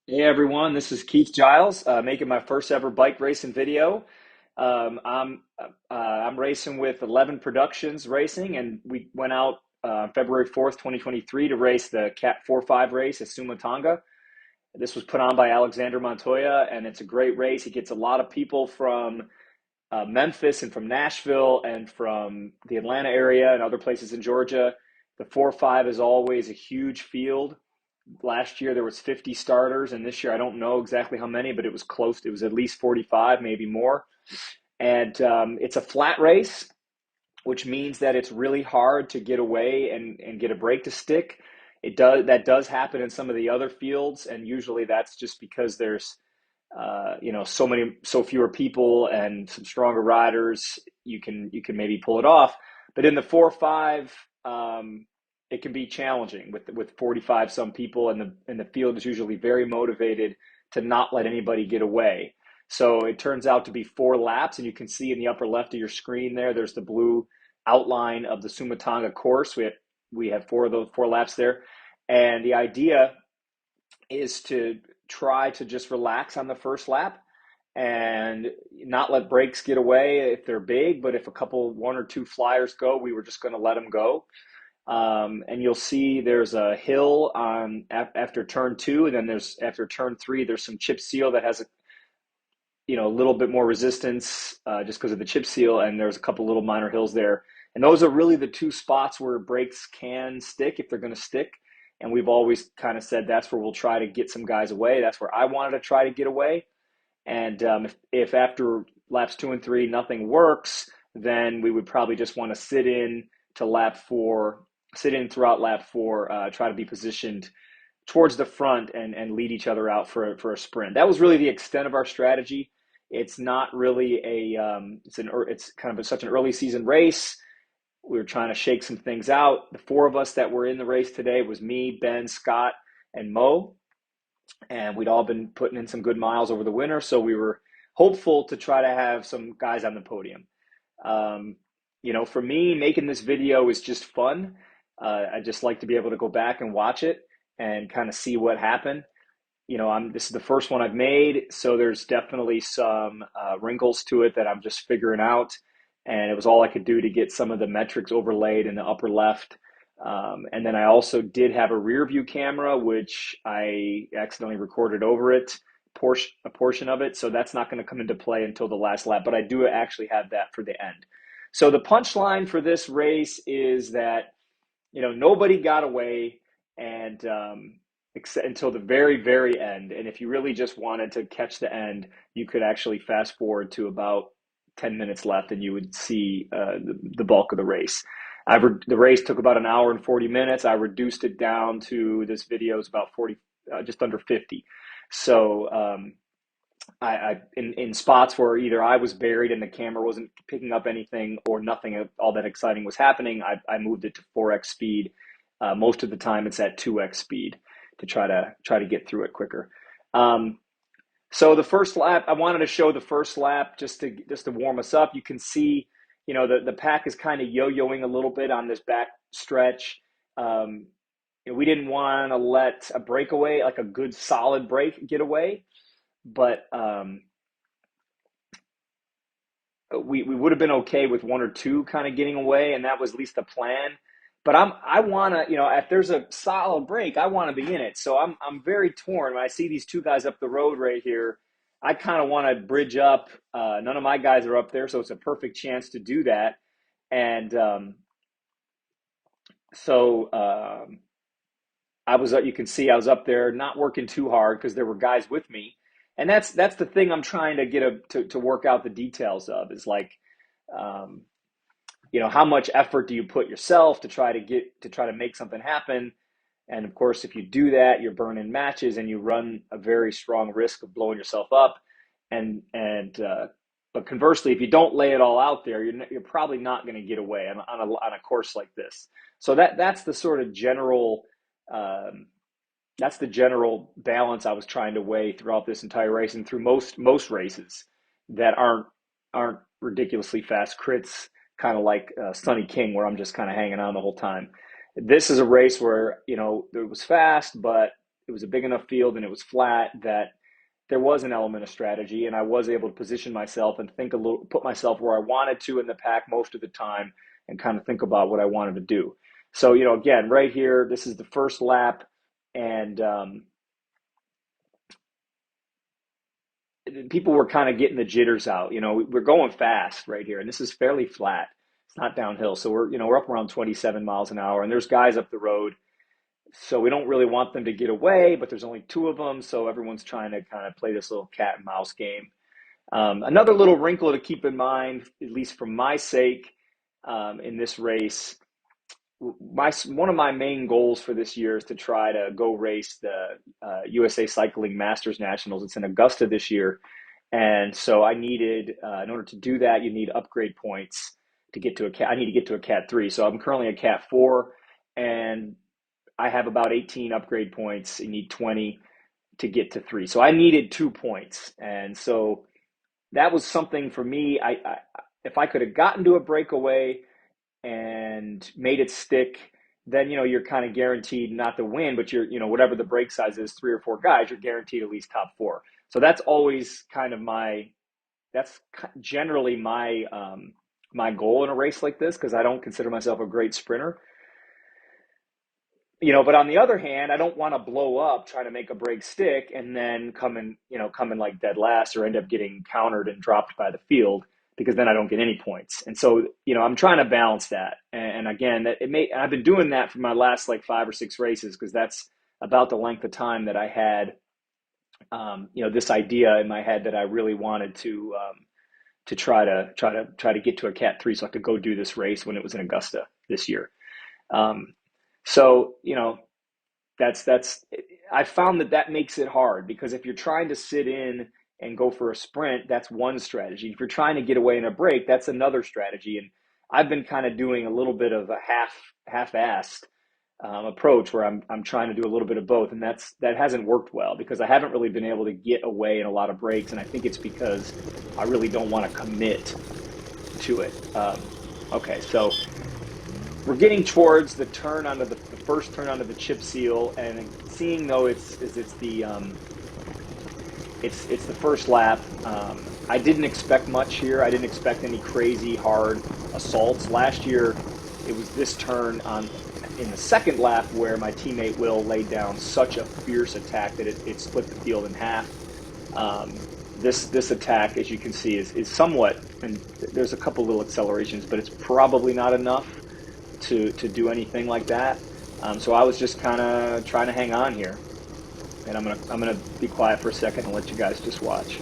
Hey everyone, this is Keith Giles, making my first ever bike racing video. I'm racing with 11 Productions Racing, and we went out February 4th, 2023 to race the Cat 4-5 race at Sumatanga. This was put on by Alexander Montoya, and it's a great race. He gets a lot of people from Memphis and from Nashville and from the Atlanta area and other places in Georgia. The 4-5 is always a huge field. Last year there was 50 starters, and this year I don't know exactly how many, but it was close. It was at least 45, maybe more. And it's a flat race, which means that it's really hard to get away and get a break to stick. That does happen in some of the other fields, and usually that's just because there's so fewer people and some stronger riders. You can maybe pull it off, but in the 4-5, it can be challenging with 45 some people, and the field is usually very motivated to not let anybody get away. So it turns out to be 4 laps, and you can see in the upper left of your screen there's the blue outline of the Sumatanga course. We have 4 of those 4 laps there, and the idea is to try to just relax on the first lap and not let breaks get away if they're big. But if one or two flyers go, we were just going to let them go. And you'll see there's a hill on after turn 2, and then after turn 3, there's some chip seal that has a little bit more resistance just because of the chip seal, and there's a couple little minor hills there. And those are really the two spots where brakes can stick if they're going to stick. And we've always kind of said that's where we'll try to get some guys away. That's where I wanted to try to get away. And if after laps 2 and 3 nothing works, then we would probably just want to sit in throughout lap 4, try to be positioned towards the front and lead each other out for a sprint. That was really the extent of our strategy. It's not really it's kind of such an early season race. We were trying to shake some things out. The 4 of us that were in the race today was me, Ben, Scott, and Mo, and we'd all been putting in some good miles over the winter, so we were hopeful to try to have some guys on the podium. For me, making this video is just fun. I just like to be able to go back and watch it and kind of see what happened. This is the first one I've made, so there's definitely some wrinkles to it that I'm just figuring out. And it was all I could do to get some of the metrics overlaid in the upper left. And then I also did have a rear view camera, which I accidentally recorded over it, a portion of it. So that's not going to come into play until the last lap, but I do actually have that for the end. So the punchline for this race is that, nobody got away and until the very, very end. And if you really just wanted to catch the end, you could actually fast forward to about 10 minutes left and you would see the bulk of the race. The race took about an hour and 40 minutes. I reduced it down to this video is about 40, just under 50. So in spots where either I was buried and the camera wasn't picking up anything or nothing all that exciting was happening, I moved it to 4x speed. Most of the time it's at 2x speed to try to get through it quicker. So the first lap, I wanted to show the first lap just to warm us up. You can see, the pack is kind of yo-yoing a little bit on this back stretch. We didn't want to let a breakaway, like a good solid break, get away, but we would have been okay with 1 or 2 kind of getting away, and that was at least the plan. But I want to, if there's a solid break, I want to be in it. So I'm very torn when I see these 2 guys up the road right here. I kind of want to bridge up. None of my guys are up there, so it's a perfect chance to do that. And you can see I was up there, not working too hard because there were guys with me, and that's the thing I'm trying to get to work out the details of is like. How much effort do you put yourself to try to make something happen? And of course, if you do that, you're burning matches and you run a very strong risk of blowing yourself up. But conversely, if you don't lay it all out there, you're probably not going to get away on a course like this. So that's the sort of general balance I was trying to weigh throughout this entire race and through most races that aren't ridiculously fast crits, kind of like Sunny King, where I'm just kind of hanging on the whole time. This is a race where, it was fast, but it was a big enough field and it was flat that there was an element of strategy, and I was able to position myself and think a little, put myself where I wanted to in the pack most of the time, and kind of think about what I wanted to do. So, again, right here, this is the first lap, and people were kind of getting the jitters out. We're going fast right here, and this is fairly flat. It's not downhill, so we're up around 27 miles an hour, and there's guys up the road. So we don't really want them to get away, but there's only two of them, so everyone's trying to kind of play this little cat and mouse game. Another little wrinkle to keep in mind, at least for my sake, in this race, one of my main goals for this year is to try to go race the USA Cycling Masters Nationals. It's in Augusta this year, and so I needed, in order to do that, you need upgrade points to get to I need to get to a Cat 3. So I'm currently a Cat 4, and I have about 18 upgrade points. You need 20 to get to 3. So I needed 2 points. And so that was something for me. If I could have gotten to a breakaway and made it stick, then, you're kind of guaranteed not to win, but whatever the break size is, 3 or 4 guys, you're guaranteed at least top 4. So that's always kind of that's generally my goal in a race like this, because I don't consider myself a great sprinter. But on the other hand, I don't want to blow up trying to make a break stick and then come in like dead last or end up getting countered and dropped by the field, because then I don't get any points. And so, I'm trying to balance that. And again, I've been doing that for my last like 5 or 6 races, because that's about the length of time that I had, this idea in my head that I really wanted to try to get to a Cat 3 so I could go do this race when it was in Augusta this year. So, I found that makes it hard, because if you're trying to sit in and go for a sprint, that's one strategy. If you're trying to get away in a break, that's another strategy. And I've been kind of doing a little bit of a half-assed approach where I'm trying to do a little bit of both. And that hasn't worked well, because I haven't really been able to get away in a lot of breaks. And I think it's because I really don't want to commit to it. Okay, so we're getting towards the turn onto the first turn onto the chip seal, and seeing though it's the first lap. I didn't expect much here. I didn't expect any crazy hard assaults. Last year, it was this turn in the second lap where my teammate Will laid down such a fierce attack that it split the field in half. This attack, as you can see, is somewhat, and there's a couple little accelerations, but it's probably not enough to do anything like that. So I was just kind of trying to hang on here, and I'm gonna be quiet for a second and let you guys just watch.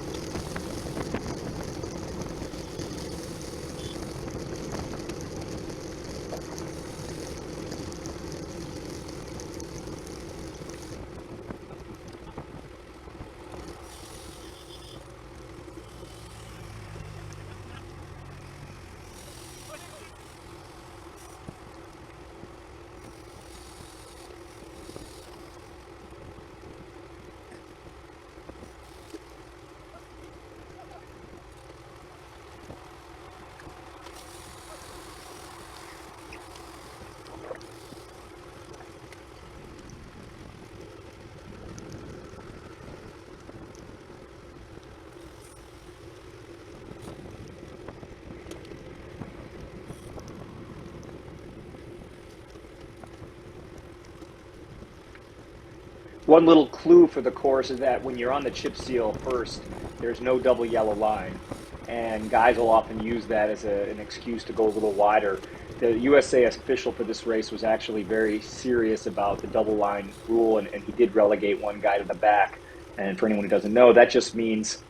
One little clue for the course is that when you're on the chip seal first, there's no double yellow line, and guys will often use that as an excuse to go a little wider. The USA official for this race was actually very serious about the double line rule, and he did relegate one guy to the back. And for anyone who doesn't know, that just means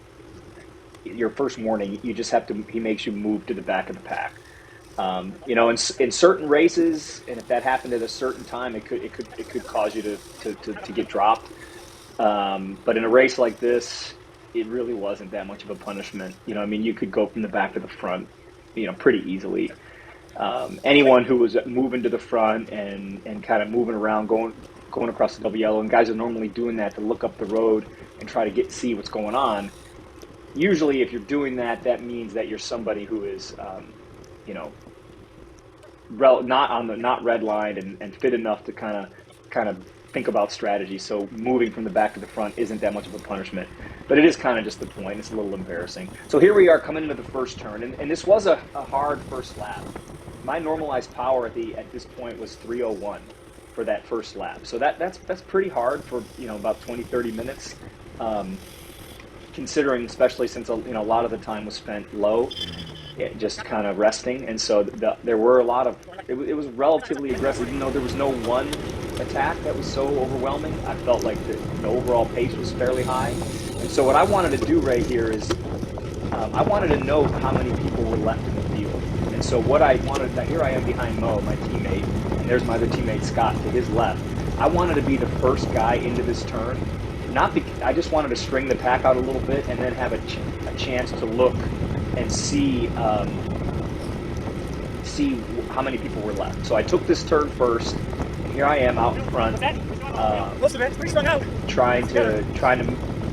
your first warning, you just have to, he makes you move to the back of the pack. In certain races, and if that happened at a certain time, it could cause you to get dropped. But in a race like this, it really wasn't that much of a punishment. You could go from the back to the front, pretty easily. Anyone who was moving to the front and kind of moving around, going across the double yellow, and guys are normally doing that to look up the road and try to see what's going on. Usually, if you're doing that, that means that you're somebody who is, not red lined and fit enough to kind of think about strategy. So moving from the back to the front isn't that much of a punishment, but it is kind of just the point. It's a little embarrassing. So here we are coming into the first turn, and this was a hard first lap. My normalized power at this point was 301 for that first lap. So that's pretty hard for, you know, about 20-30 minutes. Considering, especially since, you know, a lot of the time was spent low, just kind of resting, and so there were a lot of, it was relatively aggressive, even though there was no one attack that was so overwhelming. I felt like the overall pace was fairly high, and so what I wanted to do right here is I wanted to know how many people were left in the field, and so what I wanted, here I am behind Mo, my teammate, and there's my other teammate Scott to his left. I wanted to be the first guy into this turn. I just wanted to string the pack out a little bit and then have a chance to look and see how many people were left. So I took this turn first, and here I am out in front, trying to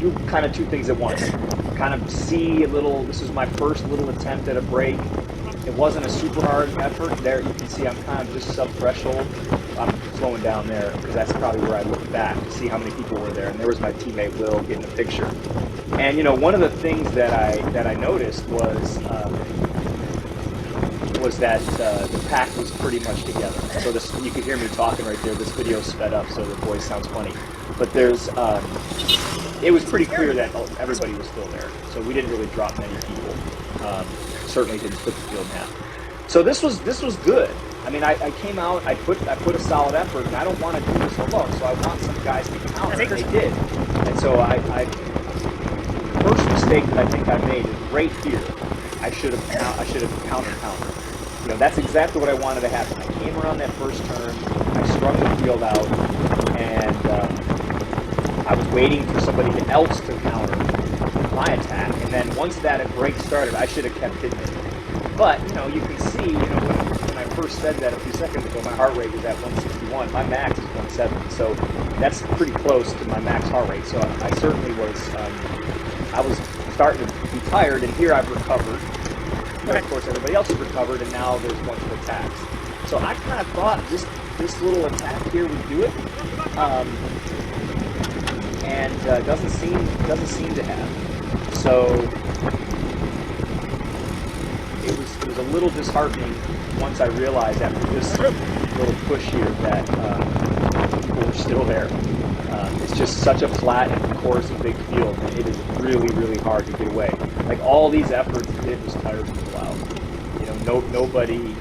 do kind of two things at once. Kind of see a little. This was my first little attempt at a break. It wasn't a super hard effort. There you can see I'm kind of just sub-threshold. I'm slowing down there because that's probably where I looked back to see how many people were there. And there was my teammate Will getting a picture. And you know, one of the things that I noticed was that the pack was pretty much together. So this, you could hear me talking right there. This video sped up, so the voice sounds funny. But there's it was pretty clear that everybody was still there. So we didn't really drop many people. Certainly didn't split the field in half. So this was good. I mean, I came out, I put a solid effort, and I don't want to do this alone. So I want some guys to counter, and they did. And so the first mistake that I think I made is right here. I should have counter. You know, that's exactly what I wanted to happen. I came around that first turn, I strung the field out, and I was waiting for somebody else to counter my attack, and then once that break started, I should have kept hitting it. But, you know, you can see, you know, when I first said that a few seconds ago, my heart rate was at 161. My max is 170, so that's pretty close to my max heart rate. So I certainly was, I was starting to be tired, and here I've recovered. And of course, everybody else has recovered, and now there's a bunch of attacks. So I kind of thought this little attack here would do it, and doesn't seem to have. So it was a little disheartening once I realized after this little push here that people were still there. It's just such a flat and, of course, a big field, and it is really, really hard to get away. Like, all these efforts did was tire people out. You know, nobody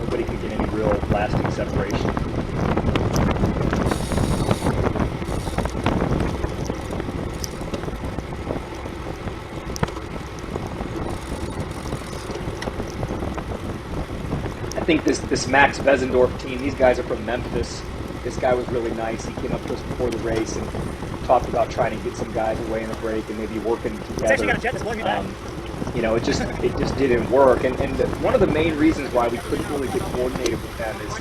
could get any real lasting separation. I think this Max Besendorf team, these guys are from Memphis. This guy was really nice. He came up to us before the race and talked about trying to get some guys away in a break and maybe working together. You know, it just didn't work. And one of the main reasons why we couldn't really get coordinated with them is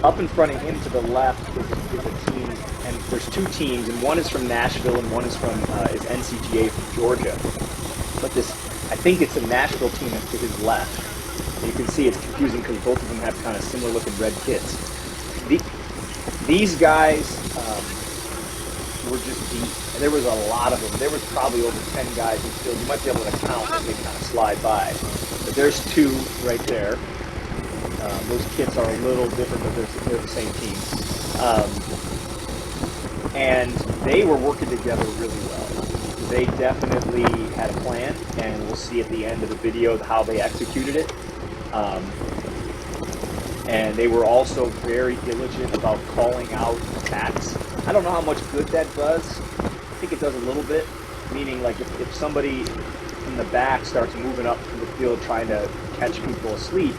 up in front of him to the left is a team, and there's two teams, and one is from Nashville and one is NCGA from Georgia. But I think it's a Nashville team that's to his left. You can see it's confusing because both of them have kind of similar looking red kits. These guys were just deep. And there was a lot of them. There was probably over 10 guys in the field. You might be able to count as they kind of slide by. But there's two right there. Those kits are a little different, but they're the same team. And they were working together really well. They definitely had a plan, and we'll see at the end of the video how they executed it. And they were also very diligent about calling out attacks. I don't know how much good that does. I think it does a little bit, meaning like if somebody from the back starts moving up from the field trying to catch people asleep,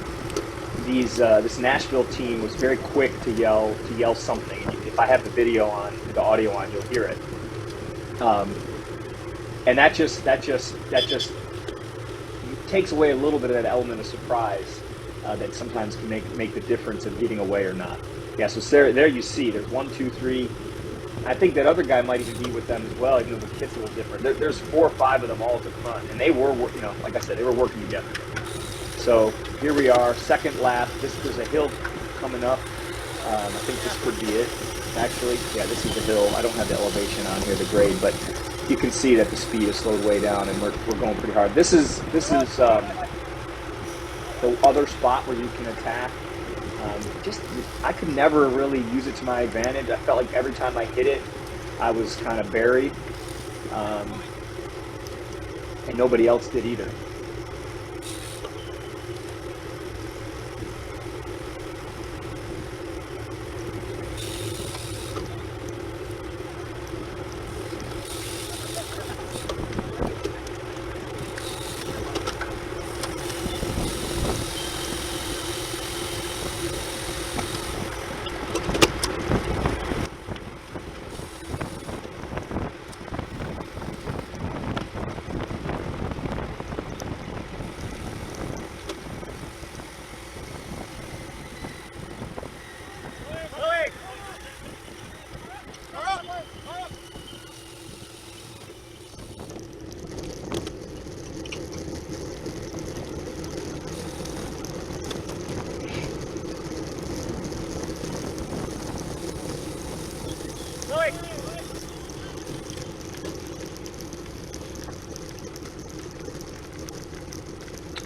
this Nashville team was very quick to yell something. And if I have the audio on, you'll hear it. And that just takes away a little bit of that element of surprise that sometimes can make the difference of getting away or not. Yeah, so there you see, there's 1, 2, 3. I think that other guy might even be with them as well, even though the kit's a little different. There's 4 or 5 of them all at the front, and they were, you know, like I said, they were working together. So here we are, second lap. There's a hill coming up, I think this could be it. Actually, yeah, this is the hill. I don't have the elevation on here, the grade, but you can see that the speed is slowed way down, and we're going pretty hard. This is the other spot where you can attack. Just I could never really use it to my advantage. I felt like every time I hit it, I was kind of buried, um, and nobody else did either.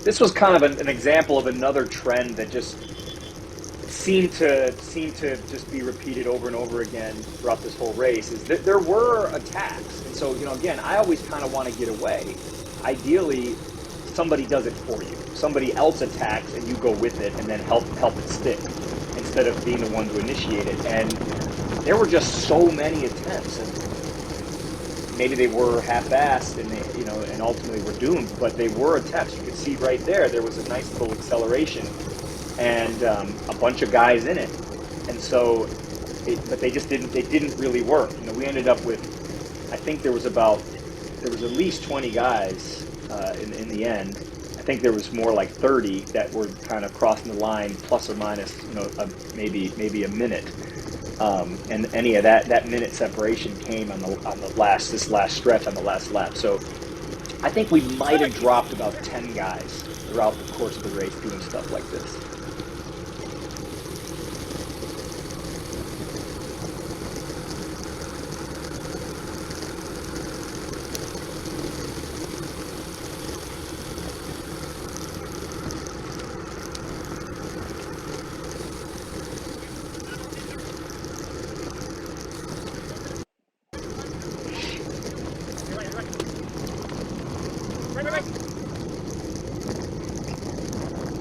This was kind of an example of another trend that just seemed to just be repeated over and over again throughout this whole race. Is that there were attacks, and so again, I always kind of want to get away. Ideally, somebody does it for you. Somebody else attacks, and you go with it, and then help it stick instead of being the one to initiate it. And there were just so many attempts, and maybe they were half-assed, and and ultimately were doomed. But they were attempts. You could see right there. There was a nice little acceleration and a bunch of guys in it, and so, but they just didn't. They didn't really work. We ended up with, I think there was at least 20 guys in the end. I think there was more like 30 that were kind of crossing the line, plus or minus, maybe a minute. And any of that minute separation came on the last stretch on the last lap. So I think we might have dropped about 10 guys throughout the course of the race doing stuff like this.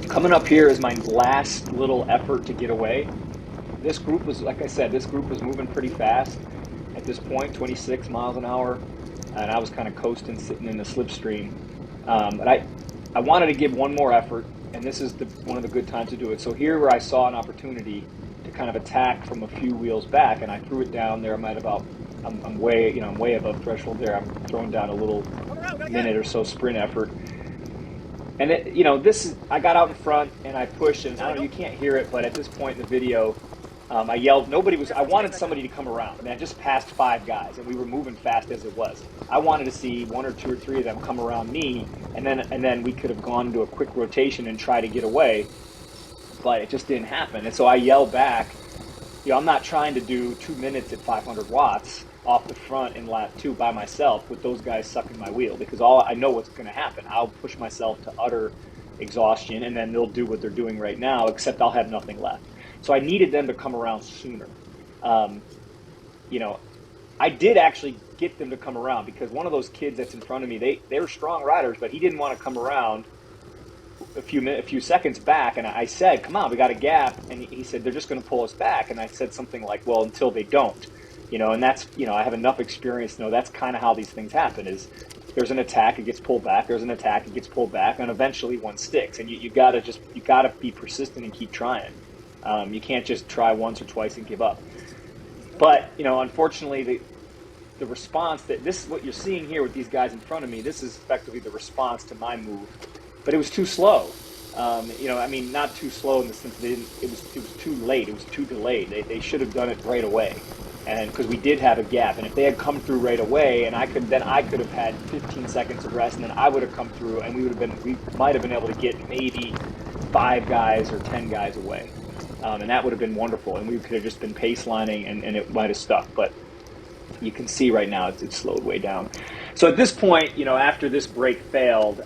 Coming up here is my last little effort to get away. This group was, like I said, this group was moving pretty fast at this point, 26 miles an hour, and I was kind of coasting, sitting in the slipstream. But I wanted to give one more effort, and this is one of the good times to do it. So here, where I saw an opportunity to kind of attack from a few wheels back, and I threw it down there. I'm way above threshold there. I'm throwing down a little minute or so sprint effort. And I got out in front and I pushed, and I don't know, you can't hear it, but at this point in the video, I yelled. I wanted somebody to come around. I mean, I just passed 5 guys, and we were moving fast as it was. I wanted to see 1 or 2 or 3 of them come around me, and then we could have gone into a quick rotation and try to get away, but it just didn't happen. And so I yelled back, I'm not trying to do 2 minutes at 500 watts off the front in lap 2 by myself with those guys sucking my wheel, because I know what's going to happen. I'll push myself to utter exhaustion, and then they'll do what they're doing right now, except I'll have nothing left. So I needed them to come around sooner. I did actually get them to come around, because one of those kids that's in front of me, they were strong riders, but he didn't want to come around a few seconds back, and I said, come on, we got a gap, and he said, they're just going to pull us back. And I said something like, well, until they don't. And that's, I have enough experience to know that's kind of how these things happen. Is there's an attack, it gets pulled back, there's an attack, it gets pulled back, and eventually one sticks. And you gotta be persistent and keep trying. You can't just try once or twice and give up. But unfortunately, the response this is what you're seeing here with these guys in front of me. This is effectively the response to my move, but it was too slow. Not too slow in the sense that it was too late. It was too delayed. They should have done it right away. And because we did have a gap, and if they had come through right away, and I could have had 15 seconds of rest, and then I would have come through, and we might have been able to get maybe 5 guys or 10 guys away. And that would have been wonderful. And we could have just been pace lining and it might have stuck. But you can see right now it's slowed way down. So at this point, after this break failed,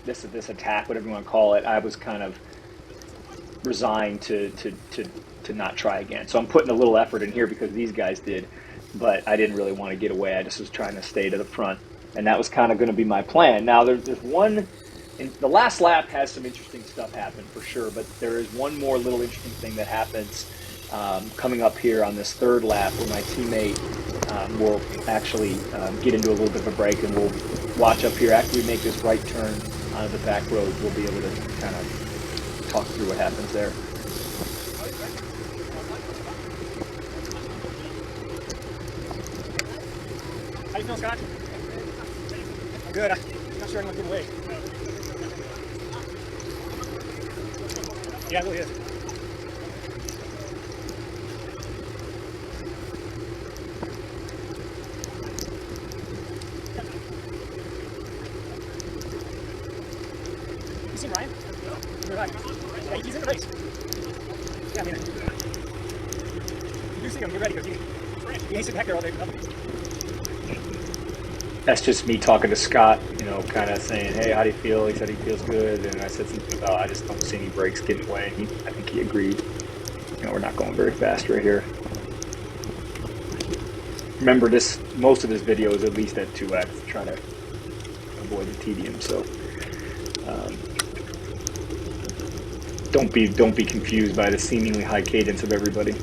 this attack, whatever you want to call it, I was kind of resigned to not try again. So I'm putting a little effort in here because these guys did, but I didn't really want to get away. I just was trying to stay to the front, and that was kind of going to be my plan. Now there's one. In the last lap has some interesting stuff happen for sure, but there is one more little interesting thing that happens coming up here on this third lap where my teammate will actually get into a little bit of a break, and we'll watch up here after we make this right turn onto the back road. We'll be able to kind of talk through what happens there. How you feeling, Scott? I'm good. I'm not sure anyone's getting away. Yeah, it really is. You seen Ryan? Yeah, he's in the race. Yeah, I mean, you do see him. Get ready, because he ain't sitting back there all day for nothing. That's just me talking to Scott, kind of saying, hey, how do you feel? He said he feels good. And I said something about, I just don't see any brakes getting away. I think he agreed. We're not going very fast right here. Remember, most of this video is at least at 2x, trying to avoid the tedium. So don't be confused by the seemingly high cadence of everybody.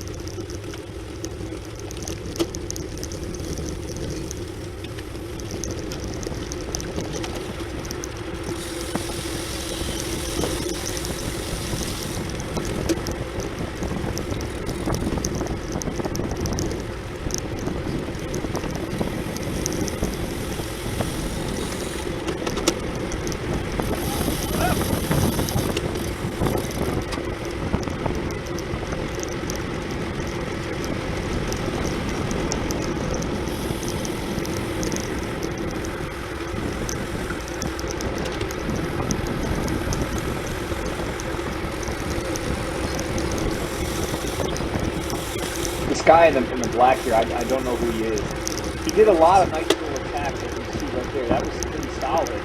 Guy in the black here, I don't know who he is. He did a lot of nice little attacks, as you see right there. That was pretty solid.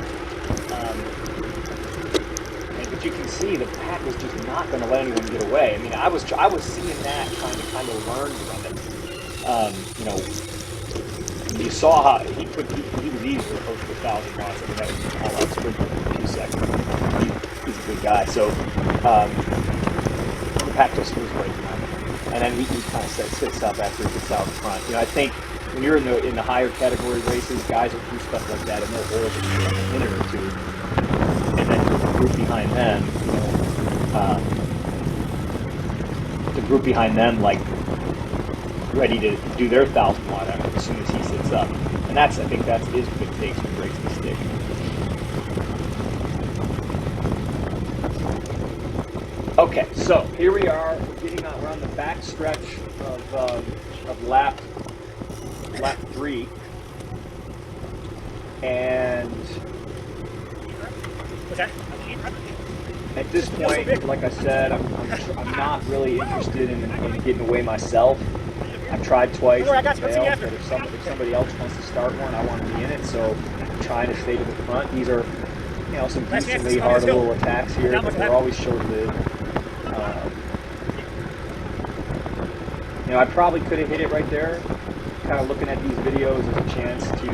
But you can see the pack was just not going to let anyone get away. I mean, I was seeing that, trying to kind of learn from it. You saw how he was easily close to 1,000 watts. I mean, that was all out sprint in 2 seconds. He's a good guy. So the pack just was right behind him. And then he kind of sits up after he gets out in front. I think when you're in the higher category races, guys will do stuff like that, and they'll hold it for like a minute or two, and then the group behind them, like ready to do their 1,000 watt effort as soon as he sits up. And I think that's his big takes when he breaks the stick. Okay, so here we are. We're on the back stretch of lap 3, and at this point, like I said, I'm not really interested in getting away myself. I've tried twice, failed, but if somebody else wants to start one, I want to be in it. So I'm trying to stay to the front. These are some decently hard little attacks here, but they're always short-lived. I probably could have hit it right there. Kind of looking at these videos as a chance to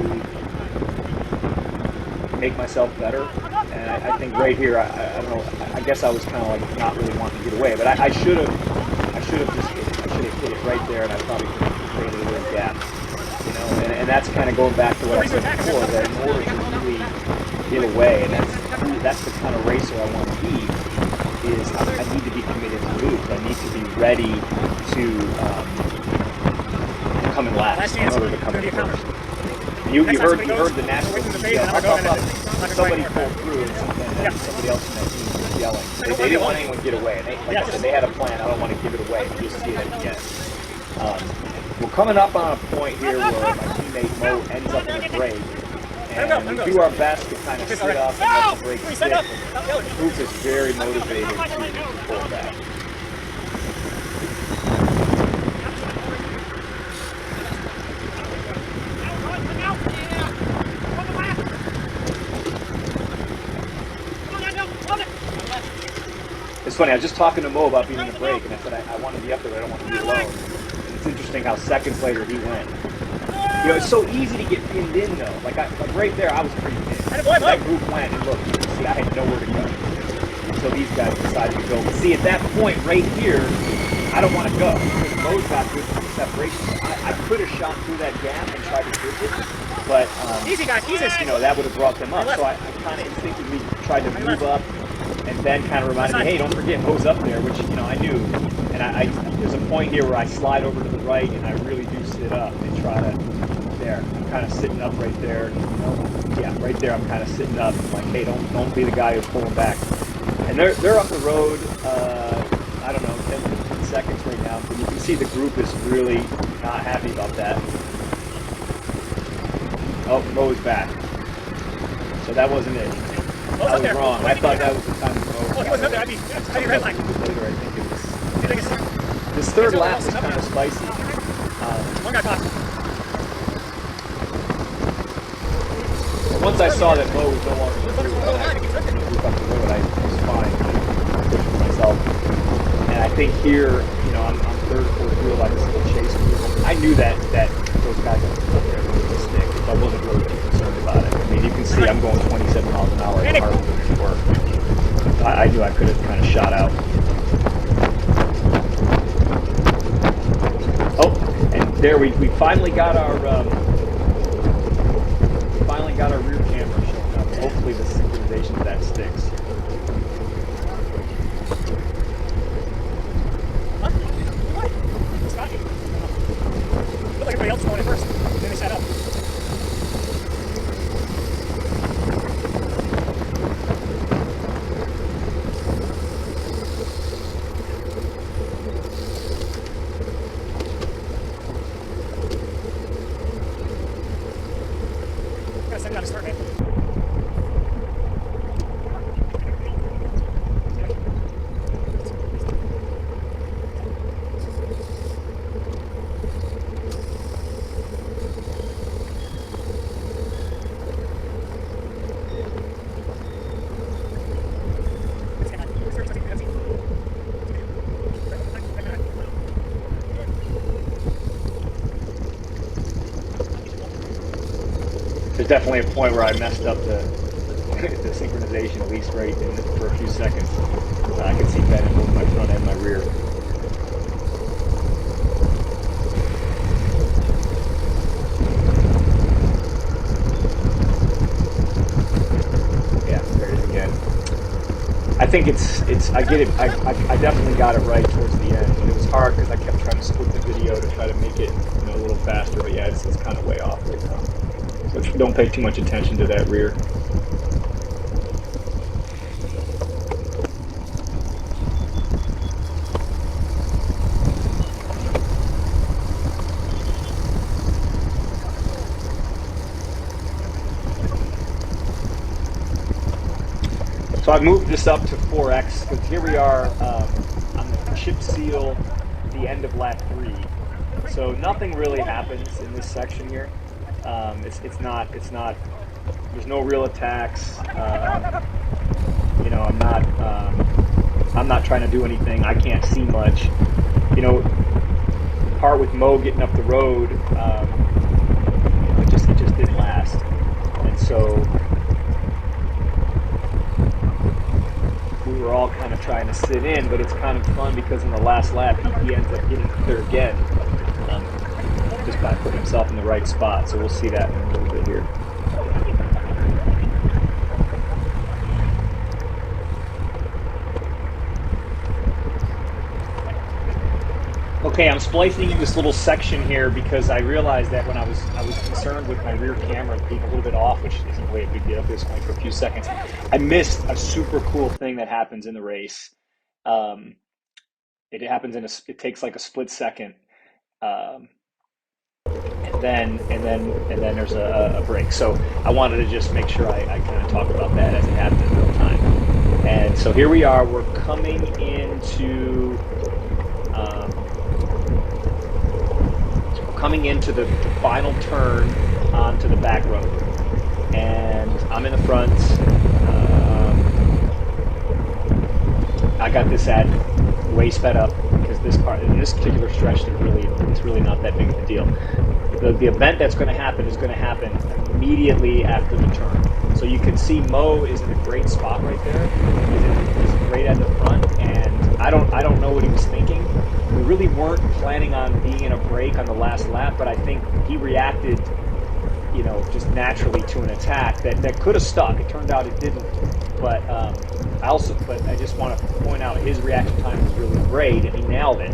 make myself better. And I think right here, I don't know. I guess I was kind of like not really wanting to get away, but I should have just hit it. I should have hit it right there, and I probably could have created a little gap. And that's kind of going back to what I said before. That in order to really get away, and that's the kind of racer I want to be. Is I need to be committed to moves. I need to be ready to come in last in order to come in first. You heard the national team yell, up. Somebody pulled through and somebody else in that team was yelling. They didn't want anyone to get away. And like I said, they had a plan. I don't want to give it away. Just see it at the end. We're coming up on a point here where my teammate Mo ends up in a break. and we do our best to kind of sit up and let the brake stick, but the group is very motivated to pull back. It's funny, I was just talking to Mo about being in the break, and I said I want to be up there, but I don't want to be alone. And it's interesting how seconds later he went. You know, it's so easy to get pinned in though. Like right there, I was pretty pinned. That group went, and look, see, I had nowhere to go until these guys decided to go. But see, at that point right here, I don't want to go because Mo's got good separation. I could have shot through that gap and tried to bridge it, but easy guys, easy. You know, that would have brought them up. So I kind of instinctively tried to move up. And Ben kind of reminded me, hey, don't forget Mo's up there, which, you know, I knew. And there's a point here where I slide over to the right and I really do sit up and try to, there, I'm kind of sitting up right there. You know, yeah, right there, I'm kind of sitting up. I'm like, hey, don't be the guy who's pulling back. And they're up the road, I don't know, 10, 15 seconds right now. But you can see the group is really not happy about that. Oh, Mo's back. So that wasn't it. I was wrong. I thought that was the time to go. Oh, he wasn't up there. I'd be red line. Later, I think it was. This third lap was kind of spicy. One guy caught. Once I saw that Mo was no longer the group up the road, I was fine. I pushed for myself. And I think here, you know, I'm third or fourth wheel, I just still chasing. I knew that those guys would up there with the stick. I wasn't really concerned about it. I mean, you can see I'm going 27 miles an hour at hard work. I knew I could have kind of shot out. Oh, and there we finally got our rear camera showing up. Hopefully the synchronization of that sticks. Looked like everybody else was going in first. Then they sat up. Gotta send it on to start, man. There's definitely a point where I messed up the synchronization, at least right for a few seconds. I could see Ben in both my front and my rear. Yeah, there it is again. I think I get it. I definitely got it right towards the end, but it was hard because I kept trying to split the video to try to make it, you know, a little faster. But yeah, it's kind of way off right now. So don't pay too much attention to that rear. So I moved this up to 4x because here we are on the chip seal, the end of lap 3. So nothing really happens in this section here. It's not. There's no real attacks. You know, I'm not trying to do anything. I can't see much. You know, part with Mo getting up the road, it just didn't last, and so we were all kind of trying to sit in. But it's kind of fun because in the last lap he ends up getting clear again. Just by putting himself in the right spot. So we'll see that in a little bit here. Okay, I'm splicing in this little section here because I realized that when I was concerned with my rear camera being a little bit off, which isn't really a big deal at this point for a few seconds, I missed a super cool thing that happens in the race. It happens it takes like a split second. then there's a break. So I wanted to just make sure I kind of talk about that as it happened in real time. And so here we are. We're coming into the final turn onto the back road, and I'm in the front. I got this at way sped up because this car in this particular stretch it's really not that big of a deal. The event that's going to happen is going to happen immediately after the turn. So you can see Mo is in a great spot right there. He's right at the front, and I don't know what he was thinking. We really weren't planning on being in a break on the last lap, but I think he reacted, just naturally to an attack that could have stuck. It turned out it didn't. But I just want to point out his reaction time was really great, and he nailed it.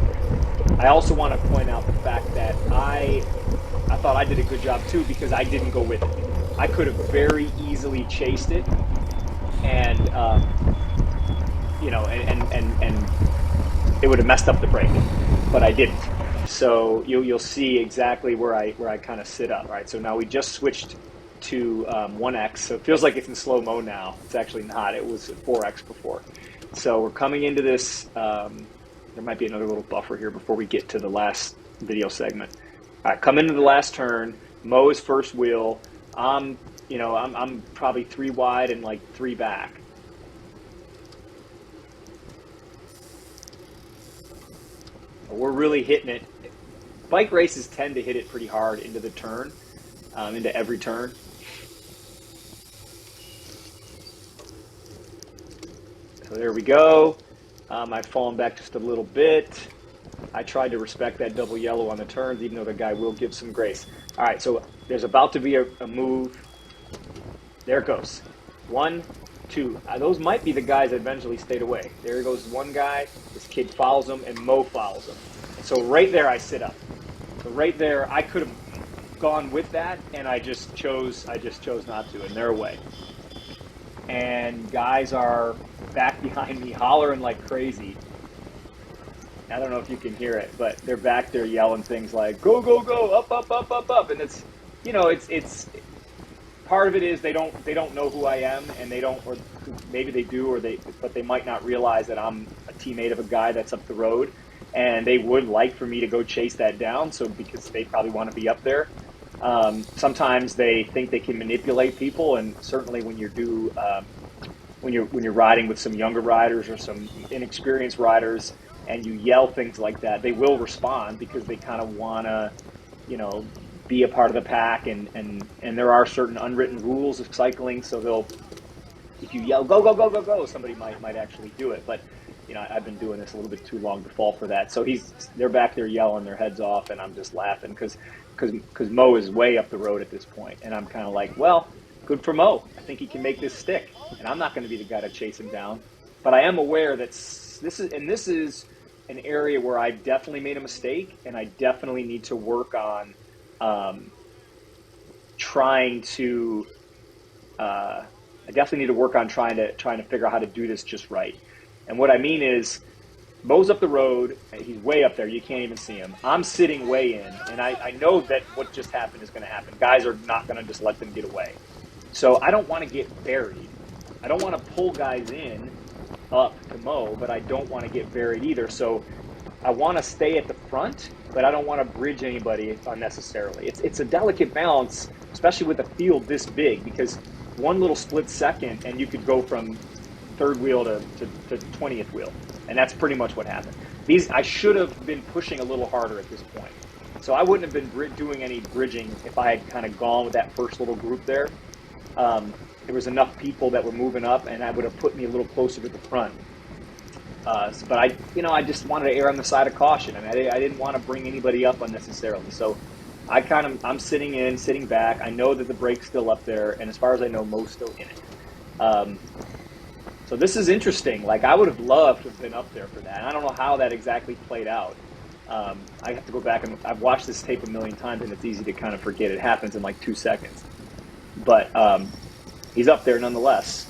I also want to point out the fact that I thought I did a good job too because I didn't go with it. I could have very easily chased it, and and it would have messed up the break, but I didn't. So you'll see exactly where I kind of sit up. Right. So now we just switched to 1x, so it feels like it's in slow mo now. It's actually not. It was 4x before. So we're coming into this. There might be another little buffer here before we get to the last video segment. All right, come into the last turn. Mo is first wheel. I'm probably 3 wide and like 3 back. We're really hitting it. Bike races tend to hit it pretty hard into the turn, into every turn. So there we go. I've fallen back just a little bit. I tried to respect that double yellow on the turns, even though the guy will give some grace. All right, so there's about to be a move. There it goes. 1, 2. Those might be the guys that eventually stayed away. There goes one guy. This kid follows him, and Mo follows him. So right there, I sit up. So right there, I could have gone with that, and I just chose not to, and they're away. And guys are back behind me hollering like crazy. I don't know if you can hear it, but they're back there yelling things like "Go, go, go! Up, up, up, up, up!" And it's part of it is they don't know who I am, and they don't, or maybe they do, but they might not realize that I'm a teammate of a guy that's up the road, and they would like for me to go chase that down. So because they probably want to be up there. Sometimes they think they can manipulate people, and certainly when when you're riding with some younger riders or some inexperienced riders, and you yell things like that, they will respond because they kind of want to, be a part of the pack, and there are certain unwritten rules of cycling. So if you yell "go, go, go, go, go," somebody might actually do it. But I've been doing this a little bit too long to fall for that. So they're back there yelling their heads off, and I'm just laughing because Mo is way up the road at this point, and I'm kind of like, well, good for Mo. I think he can make this stick, and I'm not going to be the guy to chase him down. But I am aware that this is an area where I definitely made a mistake, and I definitely need to work on trying to figure out how to do this just right. And what I mean is, Mo's up the road. He's way up there. You can't even see him. I'm sitting way in, and I know that what just happened is going to happen. Guys are not going to just let them get away. So I don't want to get buried. I don't want to pull guys in up to Mo, but I don't want to get buried either. So I want to stay at the front, but I don't want to bridge anybody unnecessarily. It's a delicate balance, especially with a field this big, because one little split second, and you could go from third wheel to 20th wheel. And that's pretty much what happened. I should have been pushing a little harder at this point. So I wouldn't have been doing any bridging if I had kind of gone with that first little group there. There was enough people that were moving up, and that would have put me a little closer to the front. But I just wanted to err on the side of caution, and I didn't want to bring anybody up unnecessarily. So I'm sitting back. I know that the brake's still up there, and as far as I know, Mo's still in it. So this is interesting. Like, I would have loved to have been up there for that. And I don't know how that exactly played out. I have to go back, and I've watched this tape a million times, and it's easy to kind of forget. It happens in like 2 seconds. But he's up there nonetheless.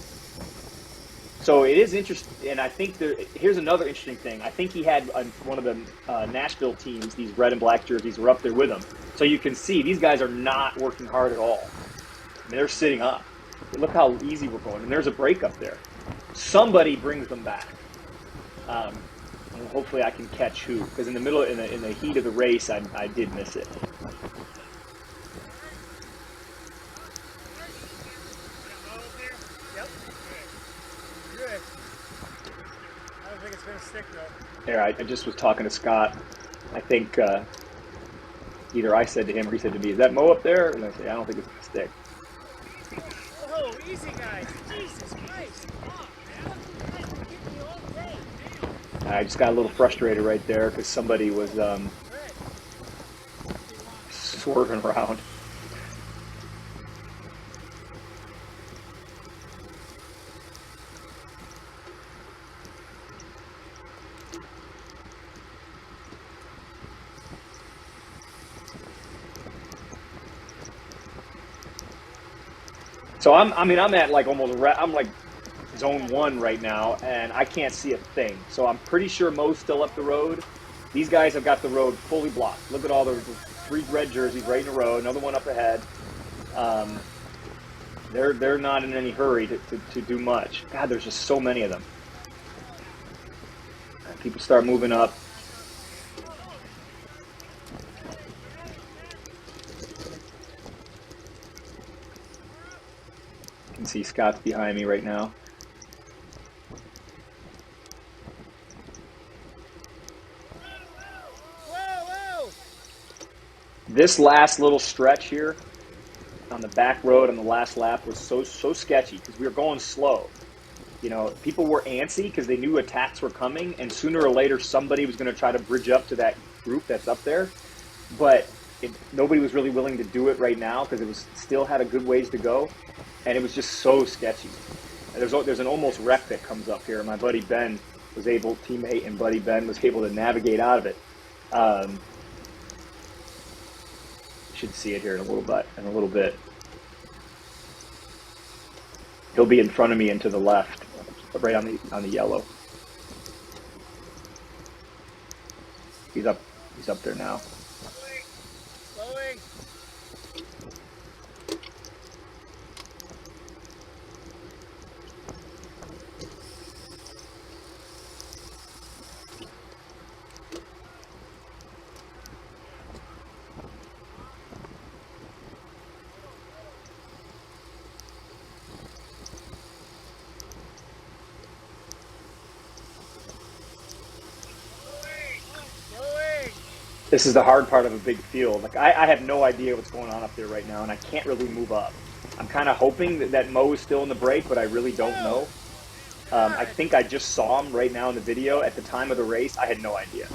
So it is interesting, and I think here's another interesting thing. I think he had one of the Nashville teams, these red and black jerseys, were up there with him. So you can see these guys are not working hard at all. I mean, they're sitting up. Look how easy we're going, and there's a break up there. Somebody brings them back. And hopefully I can catch who, because in the middle, in the heat of the race, I did miss it. It's gonna stick though. There, I just was talking to Scott. I think either I said to him or he said to me, "Is that Mo up there?" And I said, "I don't think it's gonna stick." Oh, easy guys! Jesus Christ! Come on, man! You guys been getting me all day. I just got a little frustrated right there because somebody was swerving around. So I'm at like I'm like zone 1 right now, and I can't see a thing. So I'm pretty sure Mo's still up the road. These guys have got the road fully blocked. Look at all the 3 red jerseys right in a row. Another one up ahead. They're not in any hurry to do much. God, there's just so many of them. People start moving up. You can see Scott's behind me right now. Whoa! This last little stretch here on the back road on the last lap was so sketchy because we were going slow. You know, people were antsy because they knew attacks were coming, and sooner or later somebody was going to try to bridge up to that group that's up there. But nobody was really willing to do it right now because it was still had a good ways to go, and it was just so sketchy. There's an almost wreck that comes up here. My buddy Ben was able, teammate and buddy Ben was able to navigate out of it. Should see it here in a little bit. He'll be in front of me and to the left, right on the yellow. He's up there now. Slowing. This is the hard part of a big field. Like I have no idea what's going on up there right now, and I can't really move up. I'm kind of hoping that Mo is still in the break, but I really don't know. I think I just saw him right now in the video. At the time of the race, I had no idea.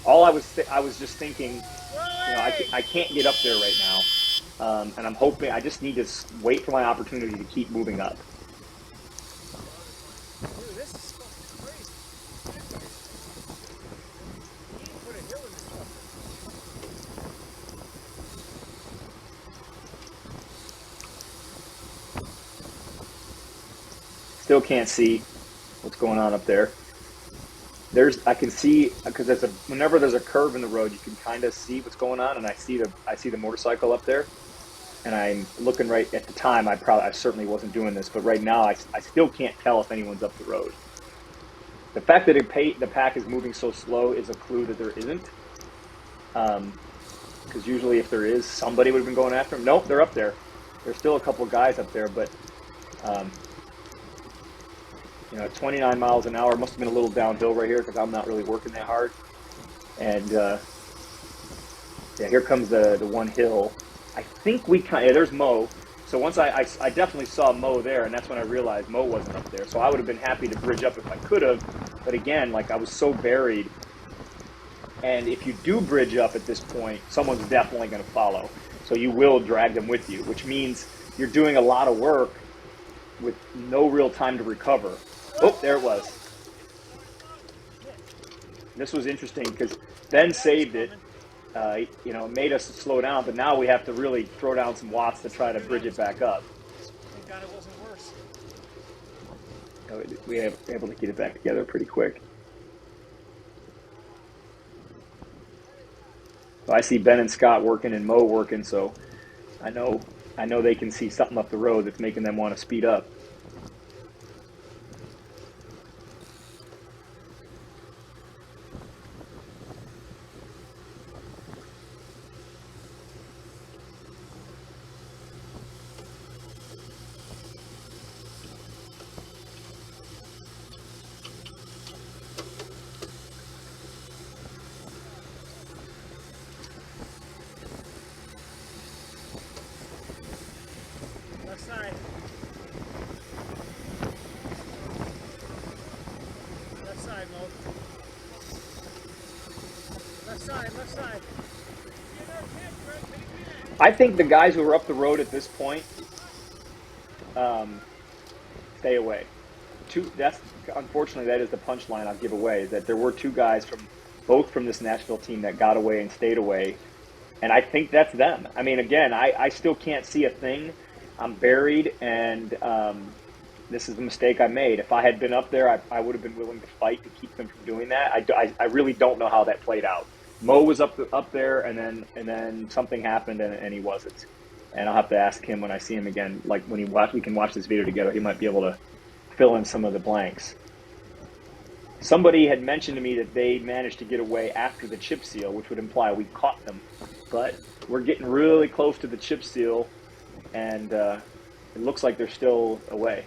All I was just thinking, you know, I can't get up there right now, and I'm hoping. I just need to wait for my opportunity to keep moving up. Dude, this is fucking crazy. You need to put a hill in this truck. Still can't see what's going on up there. I can see because whenever there's a curve in the road, you can kind of see what's going on, and I see the motorcycle up there, and I'm looking right at the time. I certainly wasn't doing this, but right now I still can't tell if anyone's up the road. The fact that the pack is moving so slow is a clue that there isn't, because usually if there is, somebody would have been going after them. Nope, they're up there. There's still a couple guys up there, but you know, at 29 miles an hour, must have been a little downhill right here because I'm not really working that hard. And yeah, here comes the one hill. I think there's Mo. So once I definitely saw Mo there, and that's when I realized Mo wasn't up there. So I would have been happy to bridge up if I could have, but again, like I was so buried. And if you do bridge up at this point, someone's definitely going to follow. So you will drag them with you, which means you're doing a lot of work with no real time to recover. Oh, there it was. This was interesting because Ben saved it. You know, made us slow down, but now we have to really throw down some watts to try to bridge it back up. Thank God it wasn't worse. we were able to get it back together pretty quick. So I see Ben and Scott working and Mo working, so I know they can see something up the road that's making them want to speed up. Left side. Left side, Mo. Left side, left side. I think the guys who are up the road at this point, stay away. That's unfortunately that is the punchline I'll give away, is that there were two guys both from this Nashville team that got away and stayed away, and I think that's them. I mean, again, I still can't see a thing. I'm buried, and this is the mistake I made. If I had been up there, I would have been willing to fight to keep them from doing that. I really don't know how that played out. Mo was up there, and then something happened, and he wasn't. And I'll have to ask him when I see him again. Like when we can watch this video together, he might be able to fill in some of the blanks. Somebody had mentioned to me that they managed to get away after the chip seal, which would imply we caught them. But we're getting really close to the chip seal, and it looks like they're still away.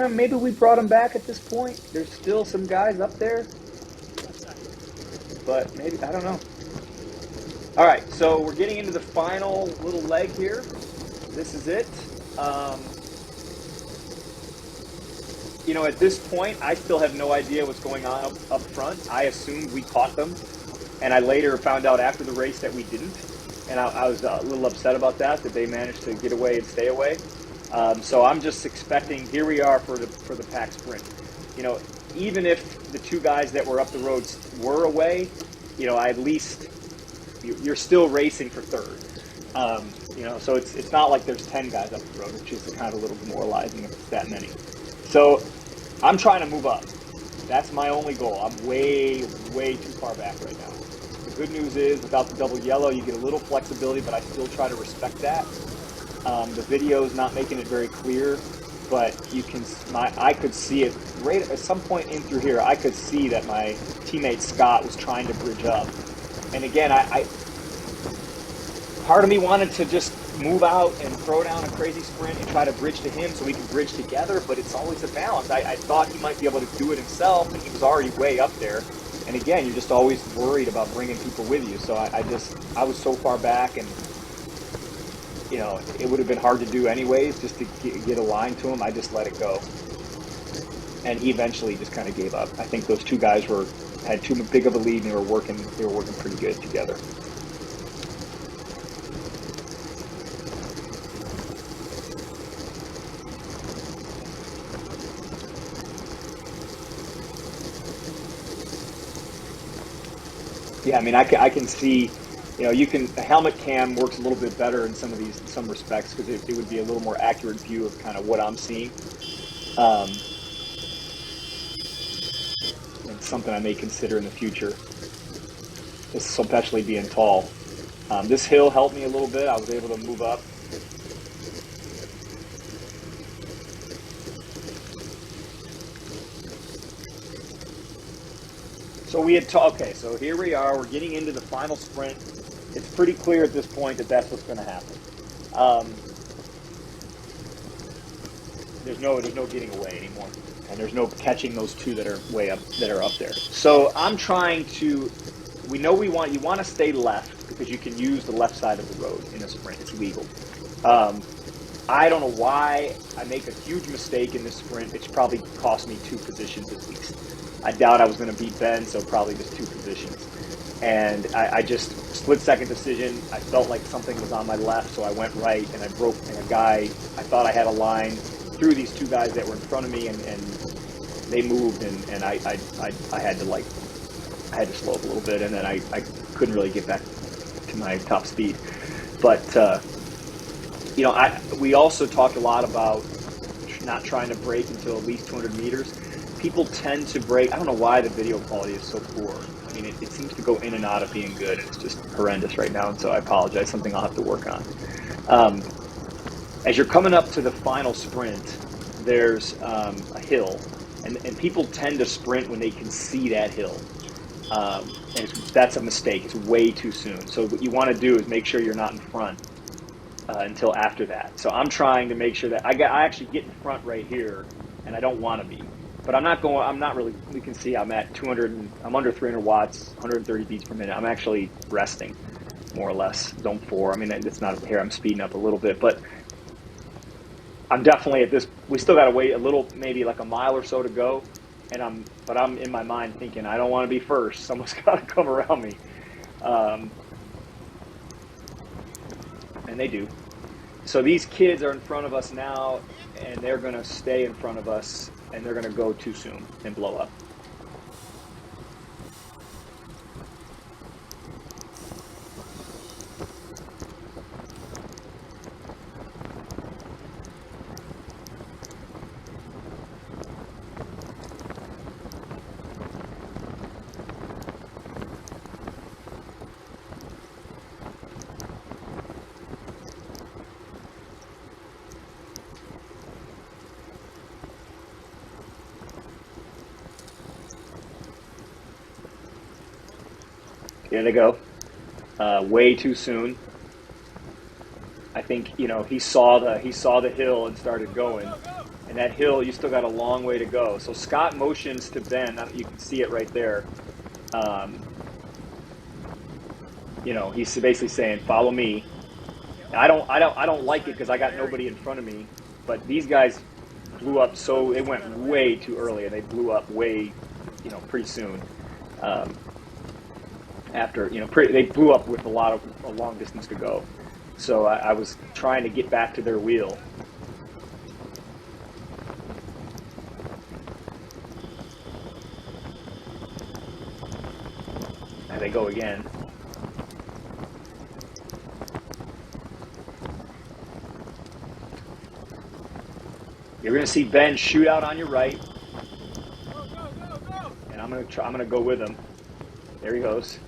Maybe we brought them back at this point. There's still some guys up there, but maybe, I don't know. All right, so we're getting into the final little leg here. This is it. At this point, I still have no idea what's going on up front. I assumed we caught them, and I later found out after the race that we didn't, and I was a little upset about that they managed to get away and stay away. So I'm just expecting, here we are for the pack sprint. Even if the two guys that were up the road were away, at least you're still racing for third. So it's not like there's 10 guys up the road, which is kind of a little demoralizing if it's that many. So I'm trying to move up. That's my only goal. I'm way, way too far back right now. The good news is, without the double yellow, you get a little flexibility, but I still try to respect that. The video is not making it very clear, but I could see it right at some point in through here. I could see that my teammate Scott was trying to bridge up, and again, part of me wanted to just move out and throw down a crazy sprint and try to bridge to him so we could bridge together. But it's always a balance. I thought he might be able to do it himself, and he was already way up there. And again, you're just always worried about bringing people with you. So I was so far back, and it would have been hard to do anyways, just to get a line to him. I just let it go. And he eventually just kind of gave up. I think those two guys had too big of a lead, and they were working pretty good together. Yeah, I mean, I can see, a helmet cam works a little bit better in some respects, because it would be a little more accurate view of kind of what I'm seeing. It's something I may consider in the future, especially being tall. This hill helped me a little bit. I was able to move up. So we had okay, so here we are. We're getting into the final sprint. it's pretty clear at this point that that's what's going to happen. Um, there's no getting away anymore, and there's no catching those two that are way up there. So I'm trying to. We know you want to stay left because you can use the left side of the road in a sprint. It's legal. Um, I don't know why I make a huge mistake in this sprint. It's probably cost me 2 positions at least. I doubt I was going to beat Ben, so probably just 2 positions. And I just split-second decision. I felt like something was on my left, so I went right, and I broke. And I thought I had a line through these 2 guys that were in front of me, and they moved, and I had to slow up a little bit, and then I couldn't really get back to my top speed. But we also talked a lot about not trying to brake until at least 200 meters. People tend to brake. I don't know why the video quality is so poor. I mean, it seems to go in and out of being good. It's just horrendous right now, and so I apologize. Something I'll have to work on. As you're coming up to the final sprint, there's a hill, and people tend to sprint when they can see that hill. And that's a mistake. It's way too soon. So what you want to do is make sure you're not in front until after that. So I'm trying to make sure that I actually get in front right here, and I don't want to be. But I'm not really, you can see I'm at 200, I'm under 300 watts, 130 beats per minute. I'm actually resting, more or less, zone 4. I mean, it's not here, I'm speeding up a little bit, but I'm definitely at this, we still got to wait a little, maybe like a mile or so to go. But I'm in my mind thinking, I don't want to be first. Someone's got to come around me. And they do. So these kids are in front of us now, and they're going to stay in front of us, and they're going to go too soon and blow up. Here they go. Way too soon. I think he saw the hill and started going, and that hill you still got a long way to go. So Scott motions to Ben. You can see it right there. He's basically saying, "Follow me." I don't like it because I got nobody in front of me. But these guys blew up, so it went way too early, and they blew up way, pretty soon. After they blew up with a long distance to go. So I was trying to get back to their wheel. And they go again. You're going to see Ben shoot out on your right. And I'm going to go with him. There he goes.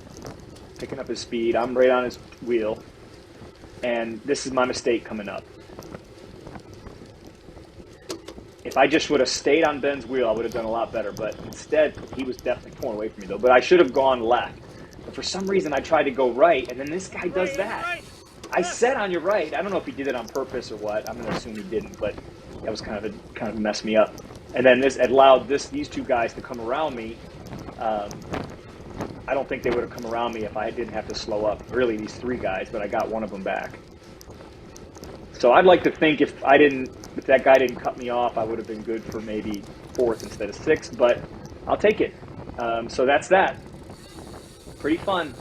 Picking up his speed. I'm right on his wheel. And this is my mistake coming up. If I just would have stayed on Ben's wheel, I would have done a lot better. But instead, he was definitely pulling away from me, though. But I should have gone left. But for some reason, I tried to go right, and then this guy does that. I said on your right. I don't know if he did it on purpose or what. I'm going to assume he didn't, but that was kind of messed me up. And then this allowed these 2 guys to come around me. I don't think they would have come around me if I didn't have to slow up. Really, these 3 guys, but I got one of them back. So I'd like to think if that guy didn't cut me off, I would have been good for maybe 4th instead of 6th, but I'll take it. So that's that. Pretty fun.